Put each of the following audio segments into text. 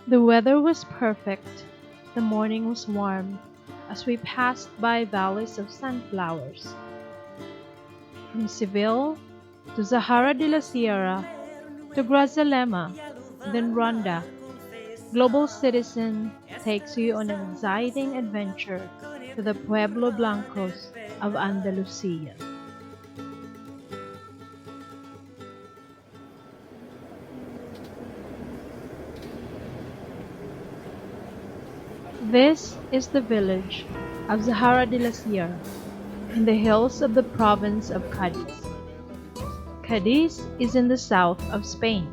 The weather was perfect, the morning was warm, as we passed by valleys of sunflowers. From Seville to Zahara de la Sierra to Grazalema, then Ronda, Global Citizen takes you on an exciting adventure to the Pueblo Blancos of Andalusia. This is the village of Zahara de la Sierra in the hills of the province of Cadiz. Cadiz is in the south of Spain.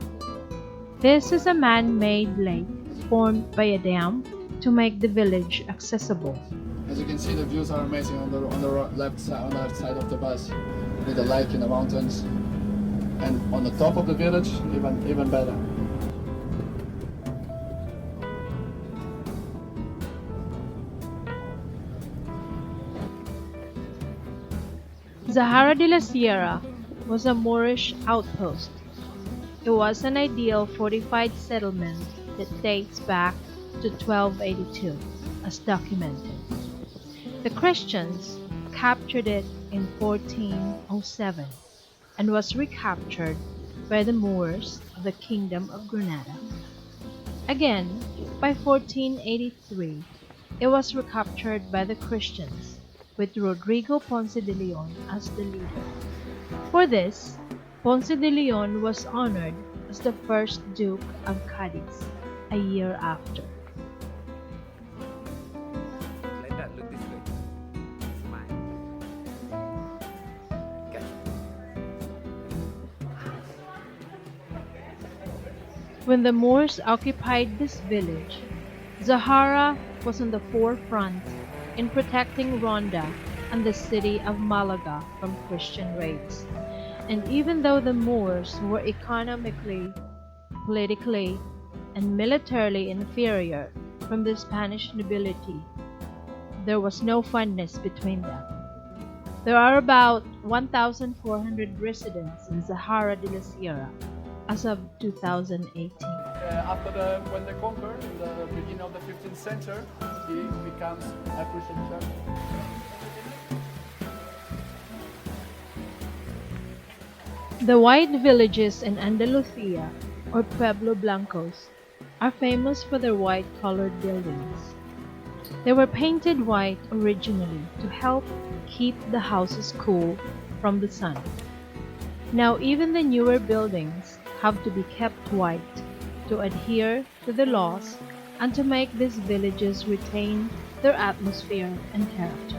This is a man-made lake formed by a dam to make the village accessible. As you can see, the views are amazing on the left side of the bus, with the lake in the mountains, and on the top of the village, even better. Zahara de la Sierra was a Moorish outpost. It was an ideal fortified settlement that dates back to 1282, as documented. The Christians captured it in 1407 and was recaptured by the Moors of the Kingdom of Granada. Again, by 1483, it was recaptured by the Christians, with Rodrigo Ponce de Leon as the leader. For this, Ponce de Leon was honored as the first Duke of Cadiz a year after. Glenda, look this way. Smile. Catch. When the Moors occupied this village, Zahara was on the forefront in protecting Ronda and the city of Malaga from Christian raids. And even though the Moors were economically, politically, and militarily inferior from the Spanish nobility, there was no fondness between them. There are about 1,400 residents in Zahara de la Sierra as of 2018. When they conquer in the beginning of the 15th century, it becomes a Christian church. The white villages in Andalusia, or Pueblo Blancos, are famous for their white-colored buildings. They were painted white originally to help keep the houses cool from the sun. Now even the newer buildings have to be kept white to adhere to the laws and to make these villages retain their atmosphere and character.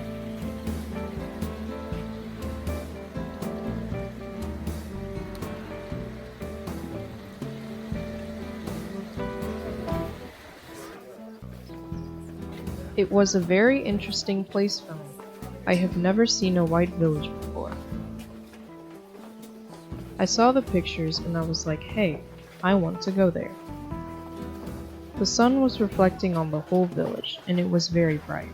It was a very interesting place for me. I have never seen a white village before. I saw the pictures and I was like, hey, I want to go there. The sun was reflecting on the whole village and it was very bright.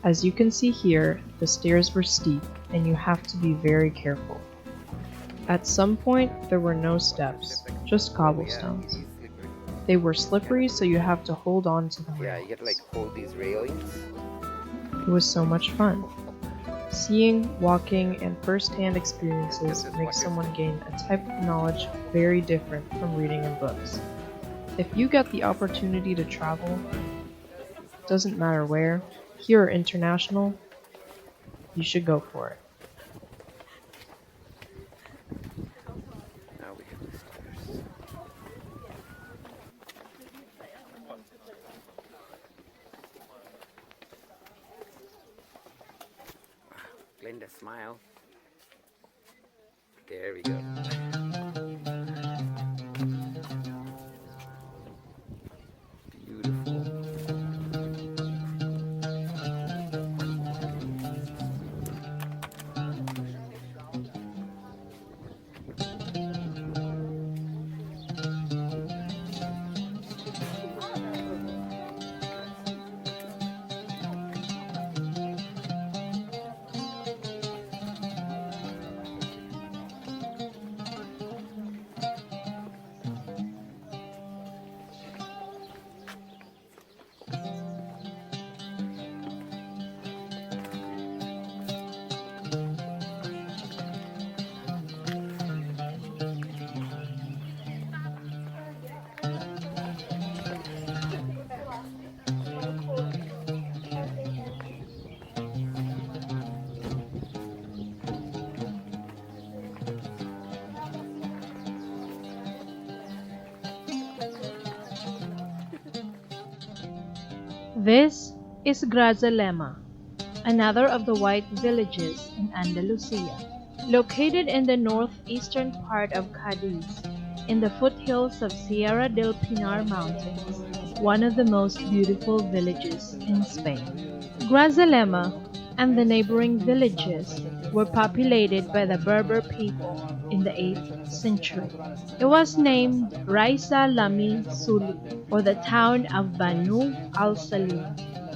As you can see here, the stairs were steep and you have to be very careful. At some point, there were no steps, just cobblestones. They were slippery, so you have to hold on to them. Yeah, you get to like hold these railings. It was so much fun. Seeing, walking, and first-hand experiences make someone gain a type of knowledge very different from reading in books. If you get the opportunity to travel, doesn't matter where, here or international, you should go for it. Now we have the stairs. Glenda, smile. There we go. Beautiful. This is Grazalema, another of the white villages in Andalusia. Located in the northeastern part of Cadiz, in the foothills of Sierra del Pinar Mountains, one of the most beautiful villages in Spain. Grazalema and the neighboring villages were populated by the Berber people in the 8th century. It was named Raisa Lami Suli, or the town of Banu al-Salim,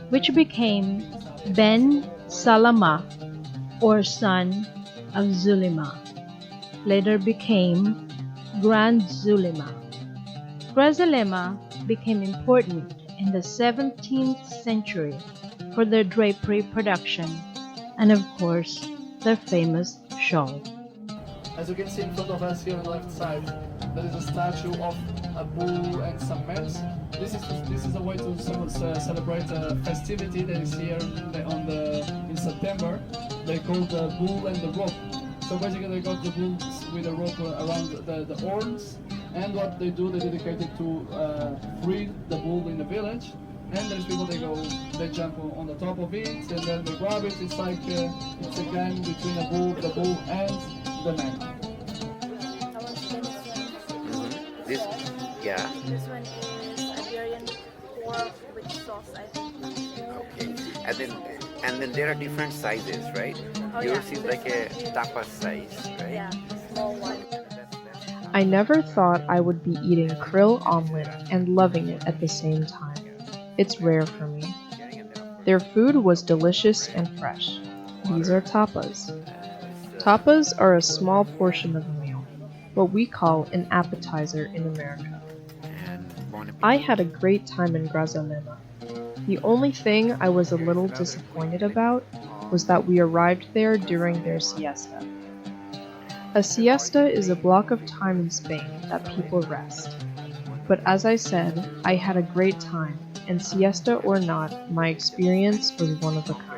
which became Ben Salama, or son of Zulima, later became Grand Zulima. Grazalema became important in the 17th century for their drapery production and, of course, their famous shawl. As you can see in front of us here on the left side, there is a statue of a bull and some mares. This is a way to celebrate a festivity that is here in September. They call the bull and the rope. So basically they got the bulls with a rope around the horns, and what they do, they dedicate it to free the bull in the village. And there's people, they jump on the top of it, and then they grab it. It's like it's a game between the bull and the man. This, yeah. This one is Iberian pork with sauce, I think. Okay. And then there are different sizes, right? Oh, Yours yeah. is like a tapas size, right? Yeah, small one. I never thought I would be eating krill omelet and loving it at the same time. It's rare for me. Their food was delicious and fresh. These are tapas. Tapas are a small portion of a meal, what we call an appetizer in America. I had a great time in Grazalema. The only thing I was a little disappointed about was that we arrived there during their siesta. A siesta is a block of time in Spain that people rest. But as I said, I had a great time, and siesta or not, my experience was one of a kind.